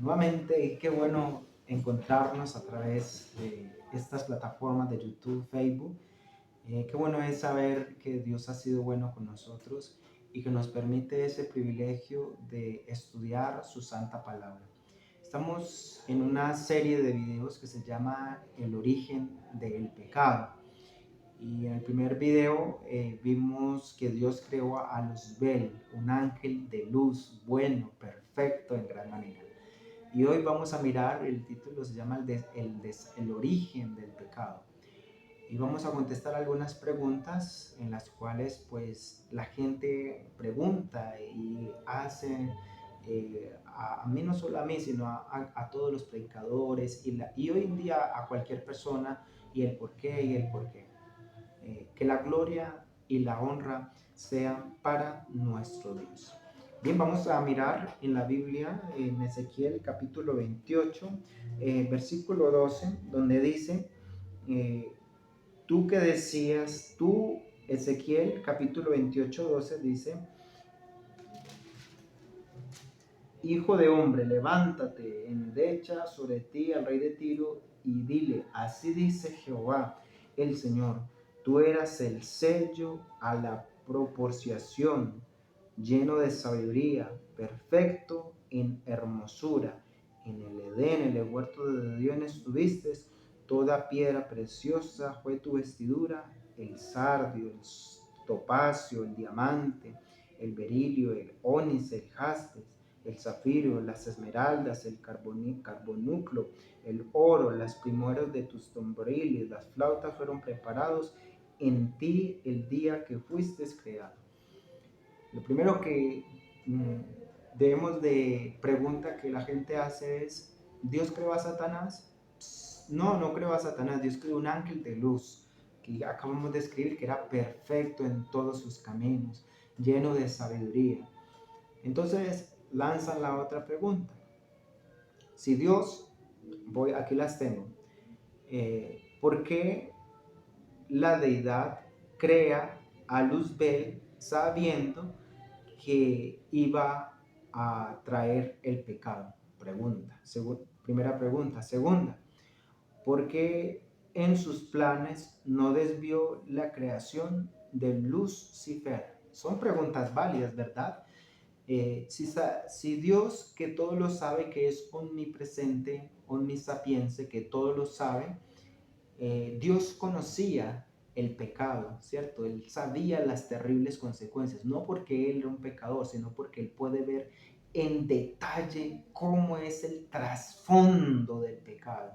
Nuevamente, qué bueno encontrarnos a través de estas plataformas de YouTube, Facebook. Qué bueno es saber que Dios ha sido bueno con nosotros y que nos permite ese privilegio de estudiar su santa palabra. Estamos en una serie de videos que se llama El origen del pecado. Y en el primer video vimos que Dios creó a Luzbel, un ángel de luz, bueno, perfecto en gran manera. Y hoy vamos a mirar, el título se llama el origen del pecado. Y vamos a contestar algunas preguntas en las cuales pues la gente pregunta y hace, a mí no solo a mí, sino a todos los predicadores y hoy en día a cualquier persona y el por qué y el por qué. Que la gloria y la honra sean para nuestro Dios. Bien, vamos a mirar en la Biblia, en Ezequiel capítulo 28, versículo 12, donde dice, eh, tú que decías, tú, Ezequiel capítulo 28, 12, dice, hijo de hombre, levántate, endecha sobre ti al rey de Tiro y dile, así dice Jehová, el Señor, tú eras el sello a la proporción, lleno de sabiduría, perfecto en hermosura. En el Edén, en el huerto de Dios estuviste, toda piedra preciosa fue tu vestidura, el sardio, el topacio, el diamante, el berilio, el ónice, el jaspe, el zafiro, las esmeraldas, el carbonuclo, el oro, las primeras de tus tambriles, las flautas fueron preparados en ti el día que fuiste creado. Lo primero que debemos de pregunta que la gente hace es, ¿Dios creó a Satanás? No, no creó a Satanás, Dios creó un ángel de luz, que acabamos de escribir que era perfecto en todos sus caminos, lleno de sabiduría. Entonces lanzan la otra pregunta. Si Dios, aquí las tengo, ¿por qué la deidad crea a Luzbel sabiendo que iba a traer el pecado? Primera pregunta. Segunda, ¿por qué en sus planes no desvió la creación de Lucifer? Son preguntas válidas, ¿verdad? Si Dios, que todo lo sabe, que es omnipresente, omnisapiense, que todo lo sabe, Dios conocía el pecado, ¿cierto? Él sabía las terribles consecuencias, no porque Él era un pecador, sino porque Él puede ver en detalle cómo es el trasfondo del pecado.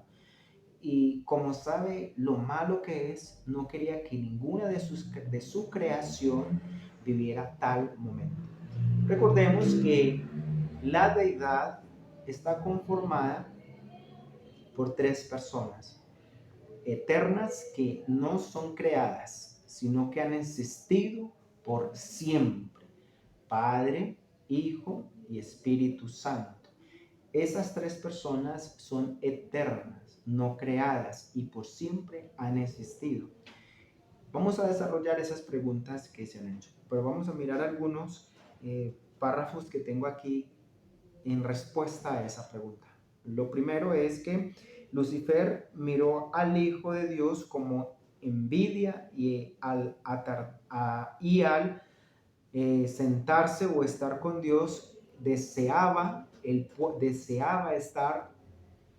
Y como sabe lo malo que es, no quería que ninguna de su creación viviera tal momento. Recordemos que la deidad está conformada por tres personas eternas que no son creadas, sino que han existido por siempre. Padre, Hijo y Espíritu Santo. Esas tres personas son eternas, no creadas y por siempre han existido. Vamos a desarrollar esas preguntas que se han hecho, pero vamos a mirar algunos párrafos que tengo aquí en respuesta a esa pregunta. Lo primero es que Lucifer miró al Hijo de Dios como envidia y al sentarse o estar con Dios, deseaba estar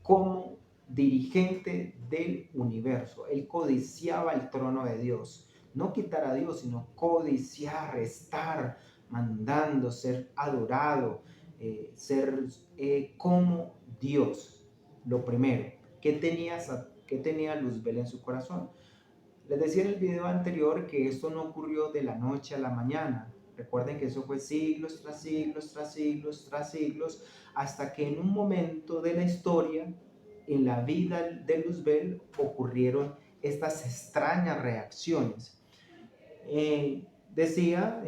como dirigente del universo. Él codiciaba el trono de Dios. No quitar a Dios, sino codiciar, estar mandando, ser adorado, ser como Dios. Lo primero, ¿qué tenía Luzbel en su corazón? Les decía en el video anterior que esto no ocurrió de la noche a la mañana. Recuerden que eso fue siglos tras siglos, tras siglos, tras siglos, hasta que en un momento de la historia, en la vida de Luzbel, ocurrieron estas extrañas reacciones. Decía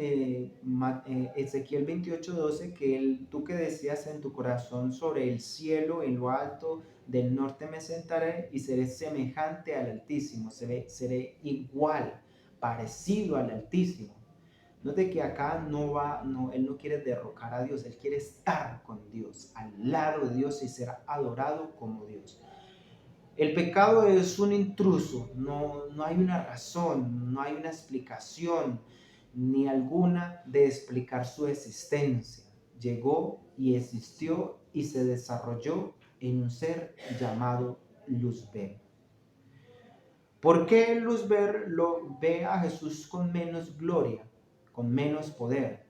Ezequiel 28:12 que tú que decías en tu corazón sobre el cielo, en lo alto del norte me sentaré y seré semejante al Altísimo, seré igual, parecido al Altísimo. Note que acá él no quiere derrocar a Dios, él quiere estar con Dios, al lado de Dios y ser adorado como Dios. El pecado es un intruso, no hay una razón, no hay una explicación ni alguna de explicar su existencia. Llegó y existió y se desarrolló en un ser llamado Luzbel. ¿Por qué Luzbel lo ve a Jesús con menos gloria, con menos poder?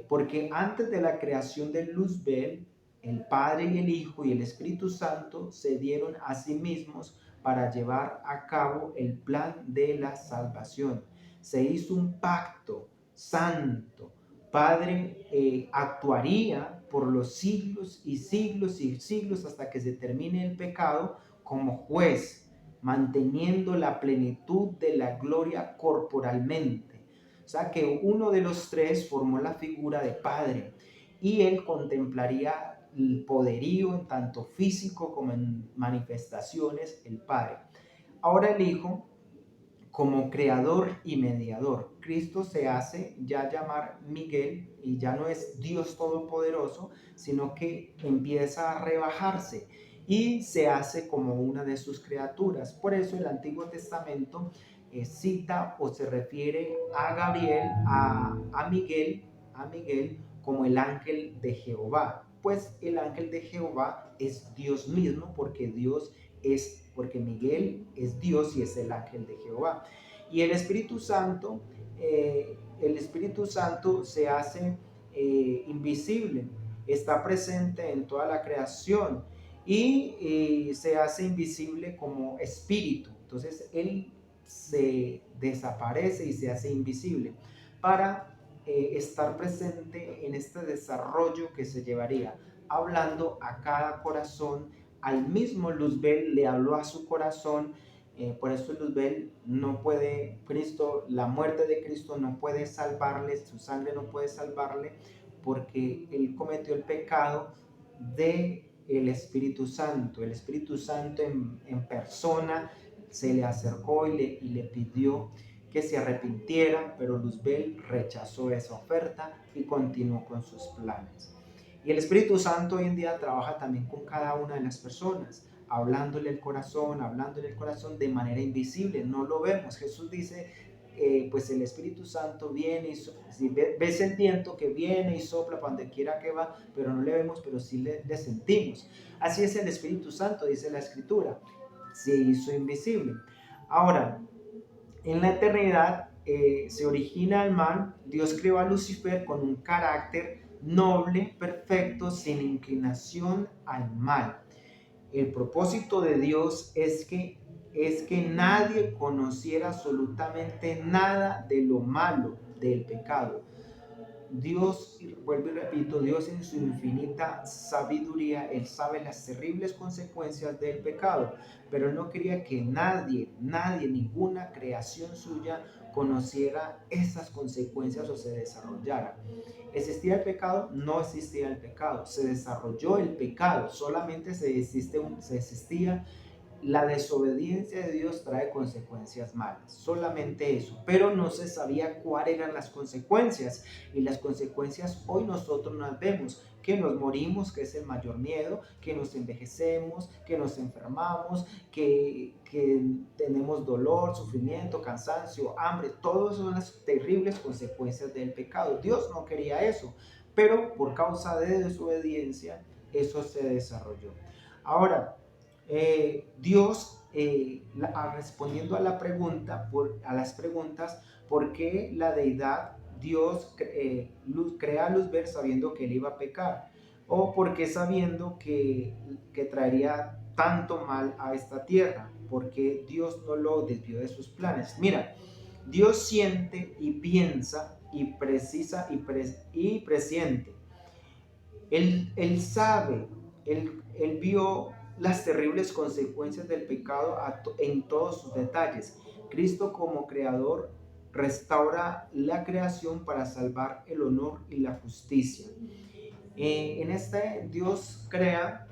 Porque antes de la creación de Luzbel, el Padre y el Hijo y el Espíritu Santo se dieron a sí mismos para llevar a cabo el plan de la salvación. Se hizo un pacto santo. Padre actuaría por los siglos y siglos y siglos hasta que se termine el pecado como juez, manteniendo la plenitud de la gloria corporalmente. O sea que uno de los tres formó la figura de Padre y él contemplaría el poderío en tanto físico como en manifestaciones, el Padre. Ahora el Hijo como creador y mediador. Cristo se hace ya llamar Miguel y ya no es Dios todopoderoso, sino que empieza a rebajarse y se hace como una de sus criaturas. Por eso el Antiguo Testamento cita o se refiere a Gabriel, a Miguel como el ángel de Jehová. Pues el ángel de Jehová es Dios mismo porque Miguel es Dios y es el ángel de Jehová. Y el Espíritu Santo se hace invisible, está presente en toda la creación y se hace invisible como espíritu. Entonces Él se desaparece y se hace invisible para estar presente en este desarrollo que se llevaría, hablando a cada corazón. Al mismo Luzbel le habló a su corazón. Por eso Luzbel no puede, la muerte de Cristo no puede salvarle, su sangre no puede salvarle, porque él cometió el pecado de el Espíritu Santo. El Espíritu Santo en persona se le acercó y le pidió que se arrepintiera, pero Luzbel rechazó esa oferta y continuó con sus planes. Y el Espíritu Santo hoy en día trabaja también con cada una de las personas, hablándole el corazón de manera invisible, no lo vemos. Jesús dice, pues el Espíritu Santo viene, si ves el viento que viene y sopla para donde quiera que va, pero no le vemos, pero sí le sentimos. Así es el Espíritu Santo, dice la Escritura, se hizo invisible. Ahora, en la eternidad se origina el mal. Dios creó a Lucifer con un carácter noble, perfecto, sin inclinación al mal. El propósito de Dios es que nadie conociera absolutamente nada de lo malo del pecado. Dios, vuelvo y repito, Dios en su infinita sabiduría, Él sabe las terribles consecuencias del pecado, pero Él no quería que nadie, ninguna creación suya conociera esas consecuencias o se desarrollara. ¿Existía el pecado? No existía el pecado. Se desarrolló el pecado, solamente se existía la desobediencia de Dios trae consecuencias malas, solamente eso, pero no se sabía cuáles eran las consecuencias y las consecuencias hoy nosotros las vemos, que nos morimos, que es el mayor miedo, que nos envejecemos, que nos enfermamos, que tenemos dolor, sufrimiento, cansancio, hambre, todas son las terribles consecuencias del pecado. Dios no quería eso, pero por causa de desobediencia eso se desarrolló. Ahora, Dios, respondiendo a a las preguntas, ¿por qué la deidad, Dios crea a Luzbel sabiendo que él iba a pecar? ¿O por qué sabiendo que traería tanto mal a esta tierra? Porque Dios no lo desvió de sus planes. Mira, Dios siente y piensa y precisa y presiente. Él sabe, él vio las terribles consecuencias del pecado en todos sus detalles. Cristo como creador restaura la creación para salvar el honor y la justicia. En este Dios crea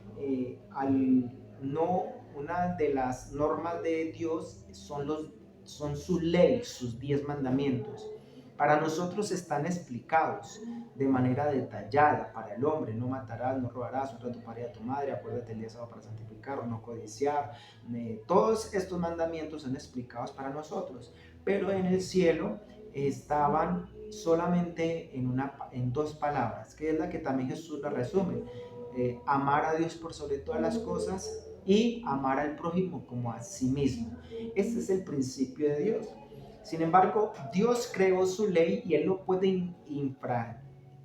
una de las normas de Dios son sus leyes, sus 10 mandamientos. Para nosotros están explicados de manera detallada. Para el hombre: no matarás, no robarás, honra a tu padre y a tu madre, acuérdate el día sábado para santificarlo, no codiciar. Todos estos mandamientos son explicados para nosotros, pero en el cielo estaban solamente en dos palabras, que es la que también Jesús la resume: amar a Dios por sobre todas las cosas y amar al prójimo como a sí mismo. Este es el principio de Dios. Sin embargo, Dios creó su ley y Él no puede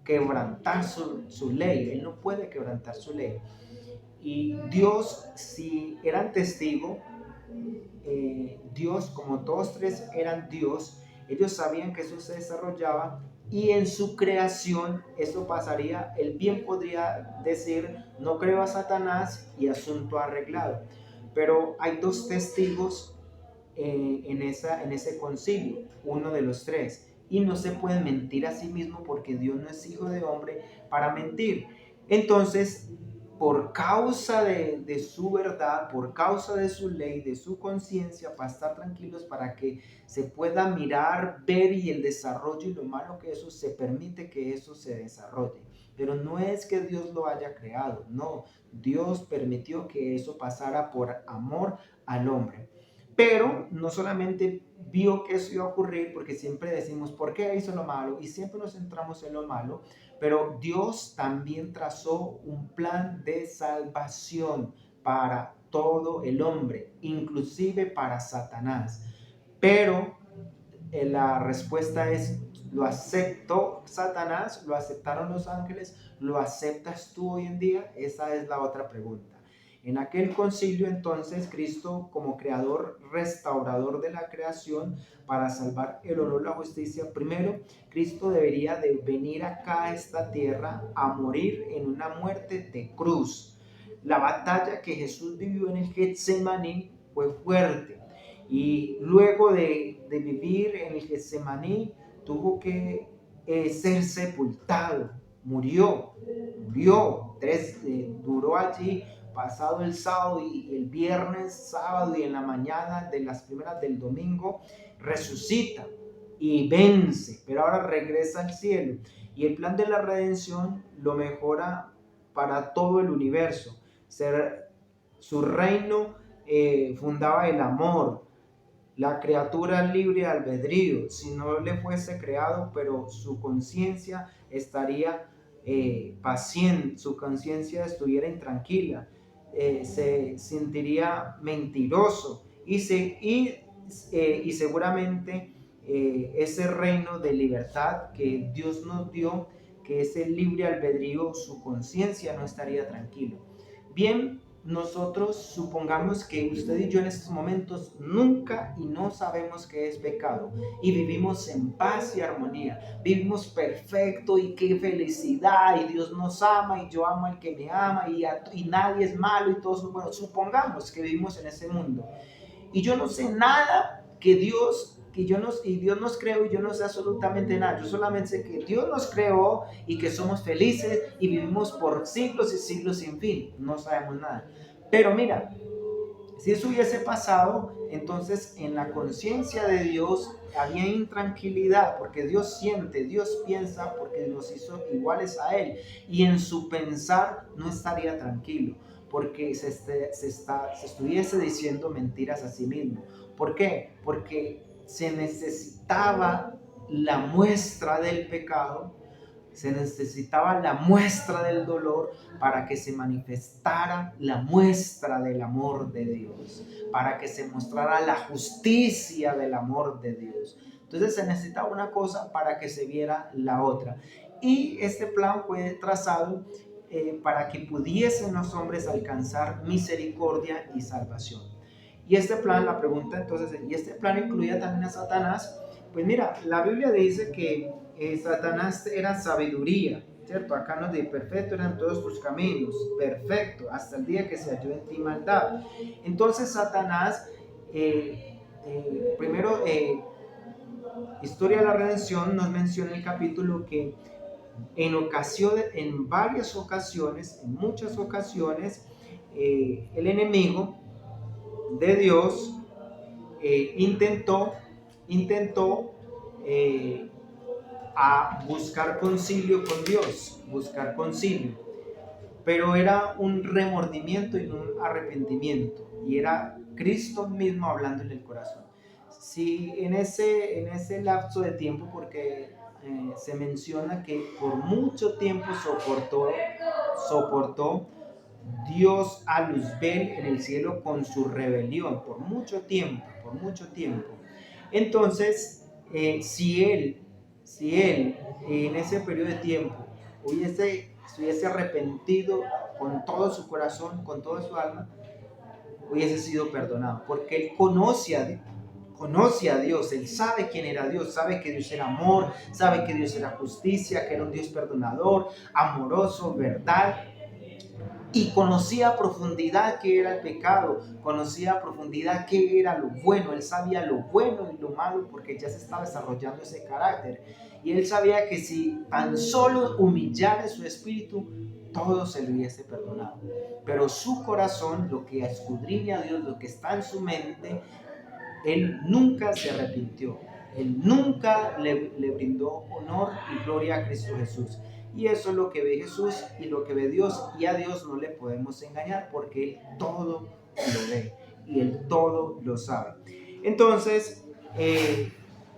quebrantar su ley. Él no puede quebrantar su ley. Y Dios, si eran testigo, Dios, como todos tres eran Dios, ellos sabían que eso se desarrollaba, y en su creación eso pasaría. Él bien podría decir: no creo a Satanás, y asunto arreglado. Pero hay dos testigos en ese concilio, uno de los tres, y no se puede mentir a sí mismo, porque Dios no es hijo de hombre para mentir. Entonces, por causa de su verdad, por causa de su ley, de su conciencia, para estar tranquilos, para que se pueda mirar, ver, y el desarrollo y lo malo que eso se permite que eso se desarrolle. Pero no es que Dios lo haya creado, no, Dios permitió que eso pasara por amor al hombre. Pero no solamente vio que eso iba a ocurrir, porque siempre decimos: ¿por qué hizo lo malo? Y siempre nos centramos en lo malo, pero Dios también trazó un plan de salvación para todo el hombre, inclusive para Satanás. Pero la respuesta es: ¿lo aceptó Satanás? ¿Lo aceptaron los ángeles? ¿Lo aceptas tú hoy en día? Esa es la otra pregunta. En aquel concilio, entonces, Cristo, como creador, restaurador de la creación, para salvar el honor y la justicia, primero, Cristo debería de venir acá a esta tierra a morir en una muerte de cruz. La batalla que Jesús vivió en el Getsemaní fue fuerte, y luego de vivir en el Getsemaní tuvo que ser sepultado. Murió, duró allí pasado el sábado y el viernes, sábado, y en la mañana de las primeras del domingo resucita y vence, pero ahora regresa al cielo. Y el plan de la redención lo mejora para todo el universo. Su reino fundaba el amor, la criatura libre de albedrío. Si no le fuese creado, pero su conciencia estaría paciente, su conciencia estuviera intranquila, se sentiría mentiroso, y seguramente ese reino de libertad que Dios nos dio, que es el libre albedrío, su conciencia no estaría tranquilo. Bien, nosotros supongamos que usted y yo en estos momentos nunca y no sabemos qué es pecado, y vivimos en paz y armonía, vivimos perfecto, y qué felicidad, y Dios nos ama, y yo amo al que me ama, y nadie es malo, y todos son buenos. Supongamos que vivimos en ese mundo, y yo no sé nada y Dios nos creó, y yo no sé absolutamente nada. Yo solamente sé que Dios nos creó y que somos felices y vivimos por siglos y siglos sin fin. No sabemos nada. Pero mira, si eso hubiese pasado, entonces en la conciencia de Dios había intranquilidad, porque Dios siente, Dios piensa, porque nos hizo iguales a Él, y en su pensar no estaría tranquilo, porque se estuviese diciendo mentiras a sí mismo. ¿Por qué? Porque se necesitaba la muestra del pecado, se necesitaba la muestra del dolor, para que se manifestara la muestra del amor de Dios, para que se mostrara la justicia del amor de Dios. Entonces se necesitaba una cosa para que se viera la otra. Y este plan fue trazado para que pudiesen los hombres alcanzar misericordia y salvación. Y este plan, la pregunta entonces, ¿y este plan incluía también a Satanás? Pues mira, la Biblia dice que Satanás era sabiduría, ¿cierto? Acá nos dice: perfecto eran todos tus caminos, perfecto, hasta el día que se halló en ti maldad. Entonces Satanás, primero, Historia de la Redención nos menciona el capítulo que en varias ocasiones, en muchas ocasiones, el enemigo de Dios intentó eh, a buscar concilio con Dios, buscar concilio. Pero era un remordimiento y un arrepentimiento, y era Cristo mismo hablando en el corazón. Si en ese lapso de tiempo, porque se menciona que por mucho tiempo soportó Dios a Luzbel en el cielo con su rebelión, por mucho tiempo, por mucho tiempo. Entonces, si él en ese periodo de tiempo se hubiese arrepentido con todo su corazón, con toda su alma, hubiese sido perdonado, porque él conoce a Dios, él sabe quién era Dios, sabe que Dios era amor, sabe que Dios era justicia, que era un Dios perdonador, amoroso, verdad, y conocía a profundidad qué era el pecado, conocía a profundidad qué era lo bueno, él sabía lo bueno y lo malo porque ya se estaba desarrollando ese carácter. Y él sabía que si tan solo humillara su espíritu, todo se le hubiese perdonado. Pero su corazón, lo que escudriña a Dios, lo que está en su mente, él nunca se arrepintió. Él nunca le brindó honor y gloria a Cristo Jesús. Y eso es lo que ve Jesús y lo que ve Dios. Y a Dios no le podemos engañar porque Él todo lo ve y Él todo lo sabe. Entonces,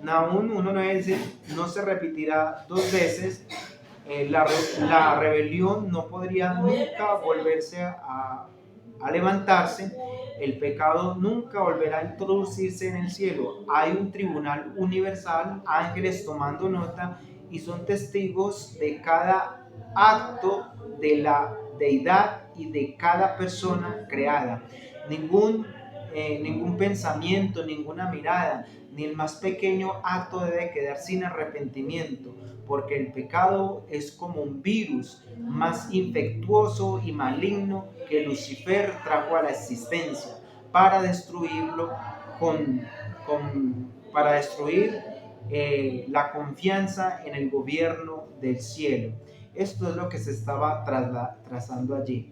Nahum 1:9 dice, no se repetirá dos veces. La rebelión no podría nunca volverse a levantarse. El pecado nunca volverá a introducirse en el cielo. Hay un tribunal universal, ángeles tomando nota y son testigos de cada acto de la deidad y de cada persona creada. Ningún pensamiento, ninguna mirada, ni el más pequeño acto debe quedar sin arrepentimiento, porque el pecado es como un virus más infectuoso y maligno que Lucifer trajo a la existencia para destruirlo para destruir la confianza en el gobierno del cielo. Esto es lo que se estaba trazando allí.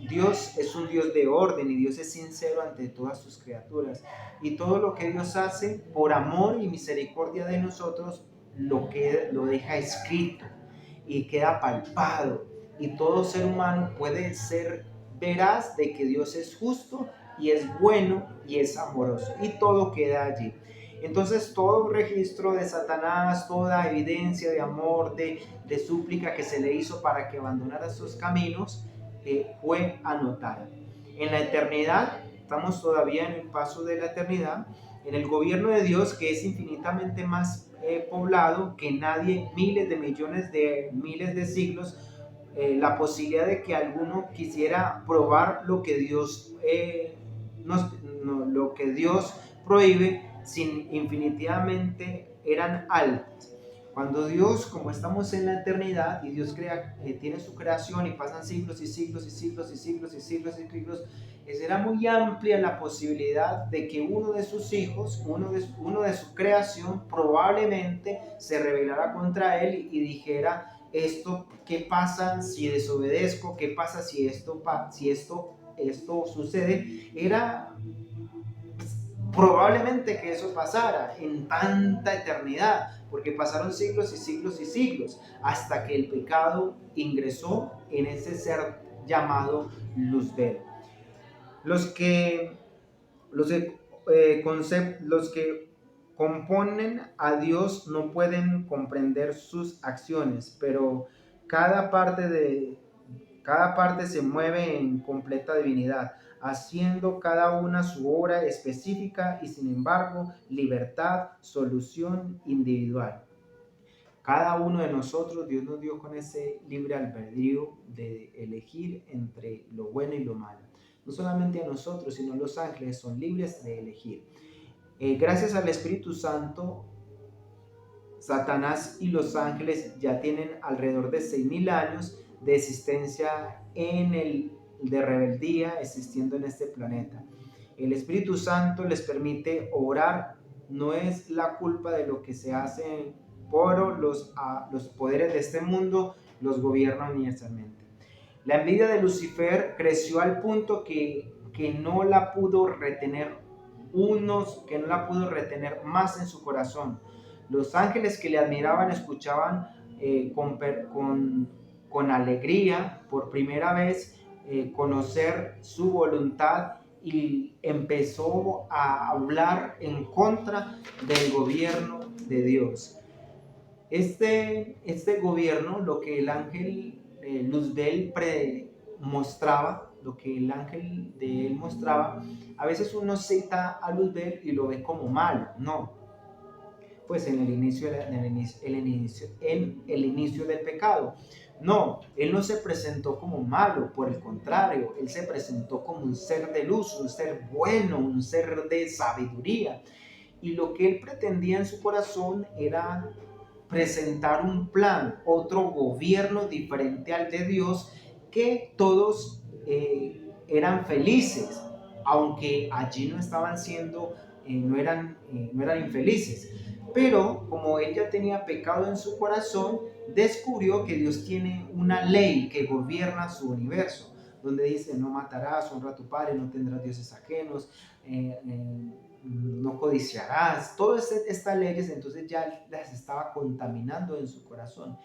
Dios es un Dios de orden y Dios es sincero ante todas sus criaturas. Y todo lo que Dios hace por amor y misericordia de nosotros lo deja escrito y queda palpado. Y todo ser humano puede ser veraz de que Dios es justo y es bueno y es amoroso. Y todo queda allí. Entonces todo registro de Satanás, toda evidencia de amor, de súplica que se le hizo para que abandonara sus caminos, fue anotada. En la eternidad, estamos todavía en el paso de la eternidad, en el gobierno de Dios, que es infinitamente más poblado que nadie, miles de siglos, la posibilidad de que alguno quisiera probar lo que Dios lo que Dios prohíbe, sin infinitivamente eran altas. Cuando Dios, como estamos en la eternidad y Dios tiene su creación y pasan siglos y siglos y siglos y siglos y siglos y siglos, será muy amplia la posibilidad de que uno de sus hijos, uno de su creación, probablemente se rebelara contra él y dijera, ¿qué pasa si desobedezco? ¿Qué pasa si esto sucede? Era probablemente que eso pasara en tanta eternidad, porque pasaron siglos y siglos y siglos hasta que el pecado ingresó en ese ser llamado Luzbel. Los que componen a Dios no pueden comprender sus acciones, pero cada parte se mueve en completa divinidad, haciendo cada una su obra específica y sin embargo libertad, solución individual. Cada uno de nosotros, Dios nos dio con ese libre albedrío de elegir entre lo bueno y lo malo. No solamente a nosotros, sino los ángeles son libres de elegir. Gracias al Espíritu Santo, Satanás y los ángeles ya tienen alrededor de 6.000 años de existencia de rebeldía existiendo en este planeta. El Espíritu Santo les permite obrar, no es la culpa de lo que se hace por los poderes de este mundo, los gobiernan inicialmente. La envidia de Lucifer creció al punto que no la pudo retener más en su corazón. Los ángeles que le admiraban escuchaban con alegría por primera vez conocer su voluntad y empezó a hablar en contra del gobierno de Dios. Este gobierno, lo que el ángel Luzbel mostraba, lo que el ángel de él mostraba, a veces uno cita a Luzbel y lo ve como malo. No, pues en el inicio del pecado. No, él no se presentó como malo, por el contrario, él se presentó como un ser de luz, un ser bueno, un ser de sabiduría. Y lo que él pretendía en su corazón era presentar un plan, otro gobierno diferente al de Dios, que todos eran felices, aunque allí no estaban siendo, no eran infelices. Pero como él ya tenía pecado en su corazón, descubrió que Dios tiene una ley que gobierna su universo, donde dice: no matarás, honra a tu padre, no tendrás dioses ajenos, no codiciarás. Todas estas leyes entonces ya las estaba contaminando en su corazón.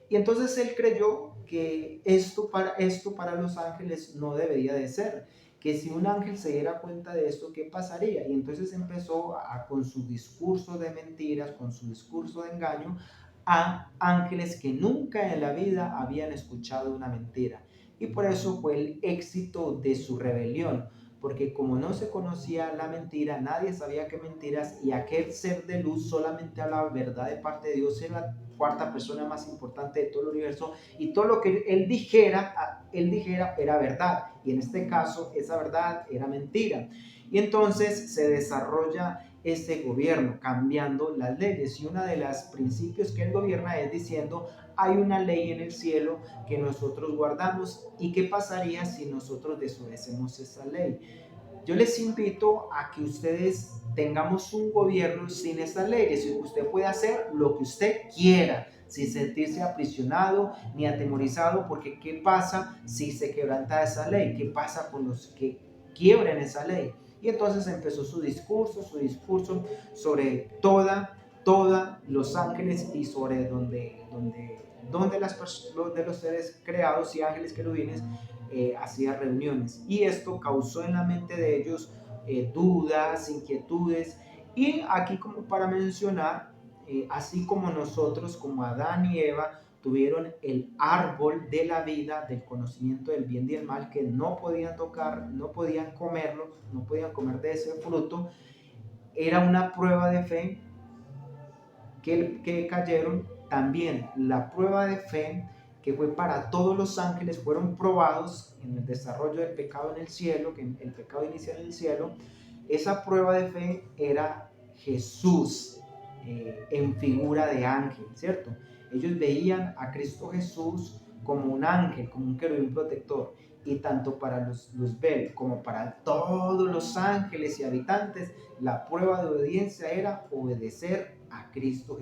Y entonces él creyó que esto para los ángeles no debería de ser, que si un ángel se diera cuenta de esto, ¿qué pasaría? Y entonces empezó con su discurso de mentiras, con su discurso de engaño, a ángeles que nunca en la vida habían escuchado una mentira. Y por eso fue el éxito de su rebelión, porque como no se conocía la mentira, nadie sabía qué mentiras, y aquel ser de luz solamente hablaba verdad de parte de Dios, era la cuarta persona más importante de todo el universo, y todo lo que él dijera era verdad, y en este caso esa verdad era mentira. Y entonces se desarrolla este gobierno cambiando las leyes, y uno de los principios que él gobierna es diciendo: hay una ley en el cielo que nosotros guardamos, y qué pasaría si nosotros desobedecemos esa ley. Yo les invito a que ustedes tengamos un gobierno sin estas leyes, y usted puede hacer lo que usted quiera sin sentirse aprisionado ni atemorizado, porque ¿qué pasa si se quebranta esa ley? ¿Qué pasa con los que quiebren esa ley? Y entonces empezó su discurso sobre toda los ángeles, y sobre donde los seres creados y ángeles querubines hacía reuniones, y esto causó en la mente de ellos dudas, inquietudes. Y aquí, como para mencionar, así como nosotros, como Adán y Eva, tuvieron el árbol de la vida, del conocimiento del bien y del mal, que no podían tocar, no podían comerlo, no podían comer de ese fruto. Era una prueba de fe que cayeron. También la prueba de fe que fue para todos los ángeles, fueron probados en el desarrollo del pecado en el cielo, que el pecado inicia en el cielo. Esa prueba de fe era Jesús en figura de ángel, ¿cierto? Ellos veían a Cristo Jesús como un ángel, como un querubín protector. Y tanto para los Luzbel como para todos los ángeles y habitantes, la prueba de obediencia era obedecer a Cristo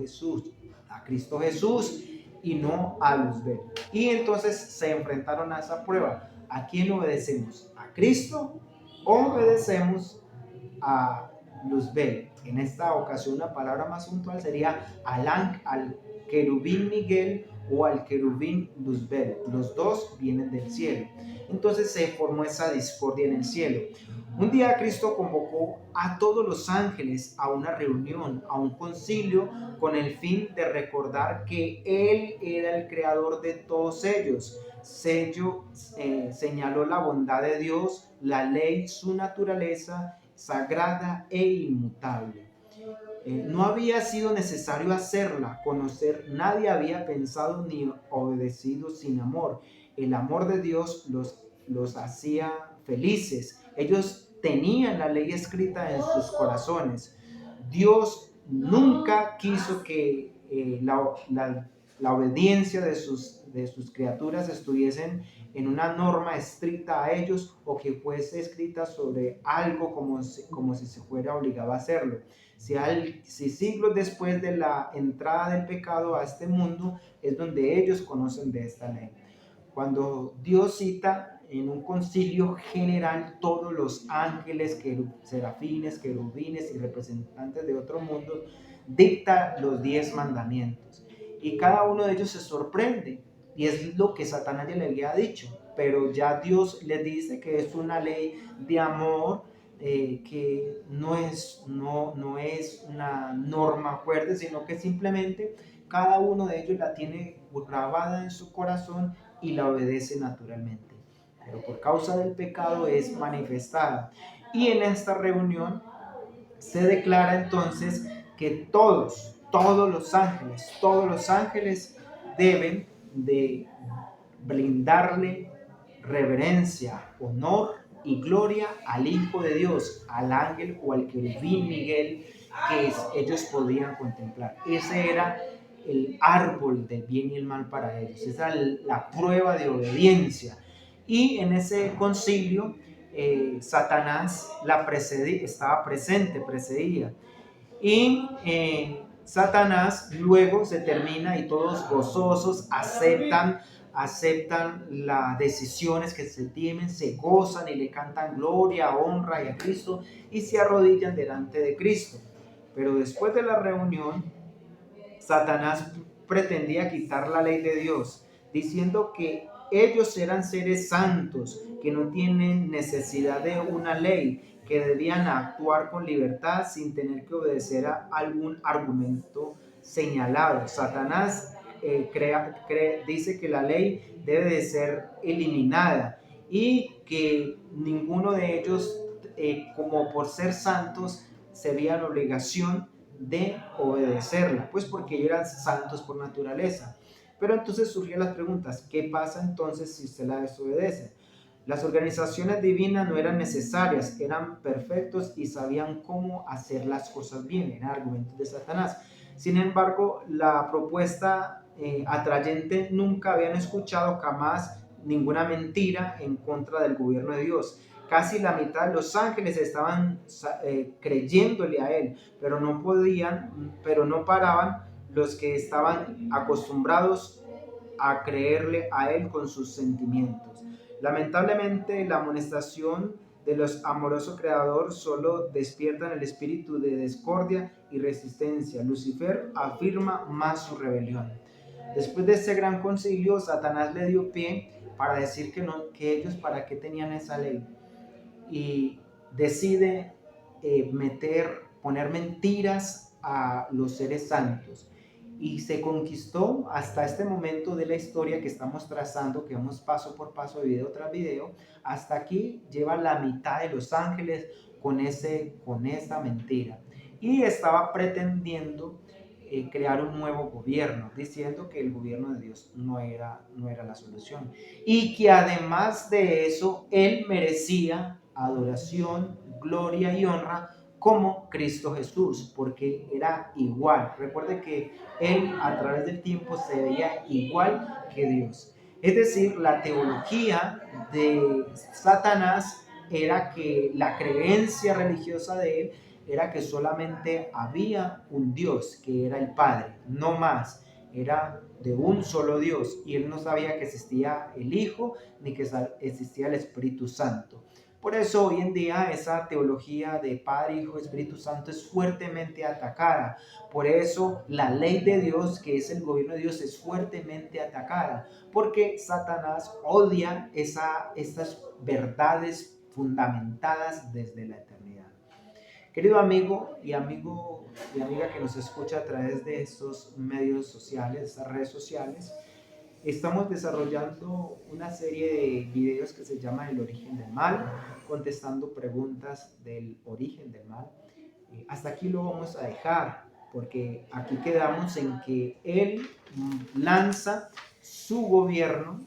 Jesús, y no a Luzbel. Y entonces se enfrentaron a esa prueba. ¿A quién obedecemos? ¿A Cristo o obedecemos a Luzbel? En esta ocasión la palabra más puntual sería al querubín Miguel o al querubín Luzbel. Los dos vienen del cielo. Entonces se formó esa discordia en el cielo. Un día Cristo convocó a todos los ángeles a una reunión, a un concilio, con el fin de recordar que Él era el creador de todos ellos. Señaló la bondad de Dios, la ley, su naturaleza sagrada e inmutable. No había sido necesario hacerla conocer, nadie había pensado ni obedecido sin amor. El amor de Dios los hacía felices. Ellos tenían la ley escrita en sus corazones. Dios nunca quiso que la obediencia de sus criaturas estuviesen en una norma estricta a ellos, o que fuese escrita sobre algo como si se fuera obligado a hacerlo. Si siglos después de la entrada del pecado a este mundo es donde ellos conocen de esta ley. Cuando Dios cita en un concilio general todos los ángeles, serafines, querubines y representantes de otro mundo, dicta los 10 mandamientos. Y cada uno de ellos se sorprende. Y es lo que Satanás ya le había dicho. Pero ya Dios les dice que es una ley de amor, que no es una norma fuerte, sino que simplemente cada uno de ellos la tiene grabada en su corazón y la obedece naturalmente. Pero por causa del pecado es manifestada. Y en esta reunión se declara entonces que todos los ángeles deben de brindarle reverencia, honor y gloria al Hijo de Dios, al ángel o al querubín Miguel que ellos podían contemplar. Ese era el árbol del bien y el mal para ellos. Esa era la prueba de obediencia. Y en ese concilio, Satanás estaba presente, precedía. Y Satanás luego se termina y todos gozosos aceptan las decisiones que se tienen, se gozan y le cantan gloria, honra y a Cristo y se arrodillan delante de Cristo. Pero después de la reunión, Satanás pretendía quitar la ley de Dios, diciendo que ellos eran seres santos, que no tienen necesidad de una ley, que debían actuar con libertad sin tener que obedecer a algún argumento señalado. Satanás dice que la ley debe de ser eliminada y que ninguno de ellos, como por ser santos, se veía la obligación de obedecerla, pues porque ellos eran santos por naturaleza. Pero entonces surgían las preguntas, ¿qué pasa entonces si usted la desobedece? Las organizaciones divinas no eran necesarias, eran perfectos y sabían cómo hacer las cosas bien, eran argumentos de Satanás. Sin embargo, la propuesta atrayente nunca habían escuchado jamás ninguna mentira en contra del gobierno de Dios. Casi la mitad de los ángeles estaban creyéndole a él, pero no paraban los que estaban acostumbrados a creerle a él con sus sentimientos. Lamentablemente, la amonestación de los amoroso creador solo despiertan el espíritu de discordia y resistencia. Lucifer afirma más su rebelión. Después de ese gran concilio, Satanás le dio pie para decir que ellos para qué tenían esa ley, y decide poner mentiras a los seres santos. Y se conquistó hasta este momento de la historia que estamos trazando, que vamos paso por paso, video tras video. Hasta aquí lleva la mitad de los ángeles con esa mentira. Y estaba pretendiendo crear un nuevo gobierno, diciendo que el gobierno de Dios no era la solución. Y que además de eso, él merecía adoración, gloria y honra como Cristo Jesús, porque era igual. Recuerde que él a través del tiempo se veía igual que Dios. Es decir, la teología de Satanás era que la creencia religiosa de él era que solamente había un Dios, que era el Padre, no más. Era de un solo Dios y él no sabía que existía el Hijo ni que existía el Espíritu Santo. Por eso hoy en día esa teología de Padre, Hijo, Espíritu Santo es fuertemente atacada. Por eso la ley de Dios, que es el gobierno de Dios, es fuertemente atacada. Porque Satanás odia estas verdades fundamentadas desde la eternidad. Querido amigo y amiga que nos escucha a través de estos medios sociales, estas redes sociales, estamos desarrollando una serie de videos que se llama El origen del mal, contestando preguntas del origen del mal. Hasta aquí lo vamos a dejar, porque aquí quedamos en que él lanza su gobierno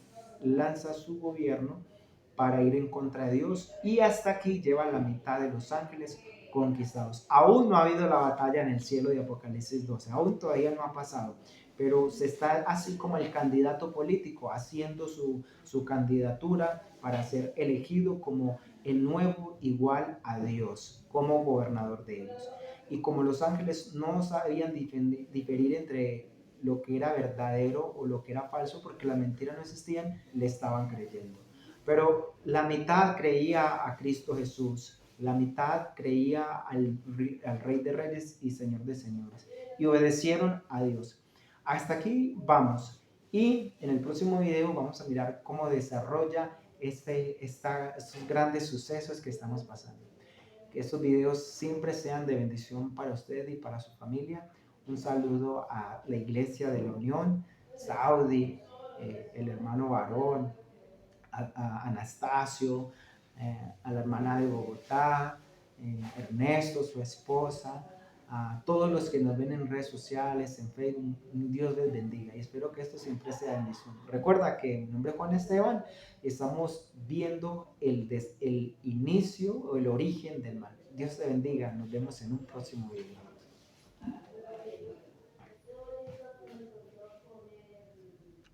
para ir en contra de Dios, y hasta aquí lleva la mitad de los ángeles conquistados. Aún no ha habido la batalla en el cielo de Apocalipsis 12, aún todavía no ha pasado, pero se está así como el candidato político haciendo su candidatura para ser elegido como el nuevo igual a Dios, como gobernador de ellos. Y como los ángeles no sabían diferir entre lo que era verdadero o lo que era falso, porque las mentiras no existían, le estaban creyendo. Pero la mitad creía a Cristo Jesús, la mitad creía al Rey de Reyes y Señor de Señores. y obedecieron a Dios. Hasta aquí vamos. Y en el próximo video vamos a mirar cómo desarrolla estos grandes sucesos que estamos pasando. Que estos videos siempre sean de bendición para usted y para su familia. Un saludo a la Iglesia de la Unión, Saudi, el hermano Varón, a Anastasio, a la hermana de Bogotá, Ernesto, su esposa, a todos los que nos ven en redes sociales, en Facebook. Dios les bendiga y espero que esto siempre sea de bendición. Recuerda que mi nombre es Juan Esteban y estamos viendo el inicio o el origen del mal. Dios te bendiga, nos vemos en un próximo video.